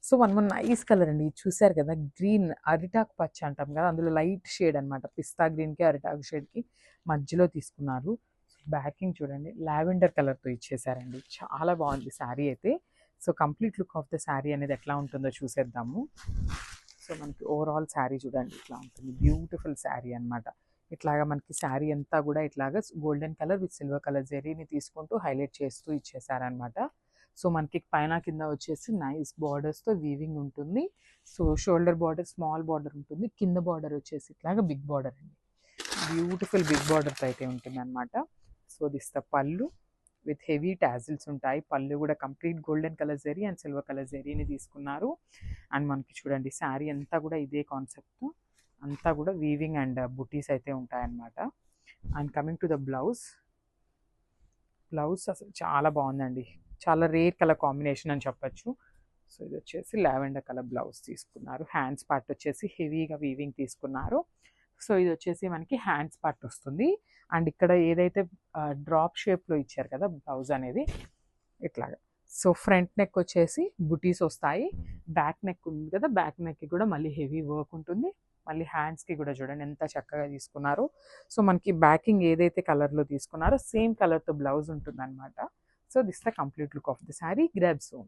So one one nice colour అండి. చూసారు కదా, గ్రీన్ అరిటాకు పచ్చ అంటాం కదా, అందులో లైట్ షేడ్ అనమాట. పిస్తా గ్రీన్కి అరిటాకు షేడ్కి మధ్యలో తీసుకున్నారు. బ్యాకింగ్ చూడండి, లావెండర్ కలర్తో ఇచ్చేసారండి. చాలా బాగుంది శారీ అయితే. So complete look of the sari అనేది ఎట్లా ఉంటుందో చూసేద్దాము. సో మనకి ఓవరాల్ శారీ చూడండి ఇట్లా ఉంటుంది. బ్యూటిఫుల్ శారీ అనమాట. ఇట్లాగా మనకి శారీ అంతా కూడా ఇట్లాగా golden colour with silver colour జెరీని తీసుకుంటూ హైలైట్ చేస్తూ ఇచ్చేసారనమాట. సో మనకి పైన కింద వచ్చేసి నైస్ బార్డర్స్తో వీవింగ్ ఉంటుంది. So shoulder border small border ఉంటుంది, కింద బార్డర్ వచ్చేసి ఇట్లాగా బిగ్ బార్డర్ అండి. బ్యూటిఫుల్ బిగ్ బార్డర్తో అయితే ఉంటుంది అనమాట. సో దిస్ ద పళ్ళు విత్ హెవీ టాజిల్స్ ఉంటాయి. పళ్ళు కూడా కంప్లీట్ గోల్డెన్ కలర్ జరీ అండ్ సిల్వర్ కలర్ జరీని తీసుకున్నారు. అండ్ మనకి చూడండి శారీ అంతా కూడా ఇదే కాన్సెప్ట్, అంతా కూడా వీవింగ్ అండ్ బుటీస్ అయితే ఉంటాయన్నమాట. And coming to the blouse, blouse అసలు చాలా బాగుందండి. చాలా రేర్ కలర్ కాంబినేషన్ అని చెప్పచ్చు. సో ఇది వచ్చేసి లావెండర్ కలర్ బ్లౌజ్ తీసుకున్నారు. హ్యాండ్స్ పార్ట్ వచ్చేసి హెవీగా వీవింగ్ తీసుకున్నారు. సో ఇది వచ్చేసి మనకి హ్యాండ్స్ పార్ట్ వస్తుంది. అండ్ ఇక్కడ ఏదైతే డ్రాప్ షేప్లో ఇచ్చారు కదా బ్లౌజ్ అనేది ఇట్లాగా. సో ఫ్రంట్ నెక్ వచ్చేసి బుటీస్ వస్తాయి. బ్యాక్ నెక్ ఉంది కదా, బ్యాక్ నెక్కి కూడా మళ్ళీ హెవీ వర్క్ ఉంటుంది. మళ్ళీ హ్యాండ్స్కి కూడా చూడండి ఎంత చక్కగా తీసుకున్నారు. సో మనకి బ్యాకింగ్ ఏదైతే కలర్లో తీసుకున్నారో సేమ్ కలర్తో బ్లౌజ్ ఉంటుంది అనమాట. So this the complete look of the sari. Grab son.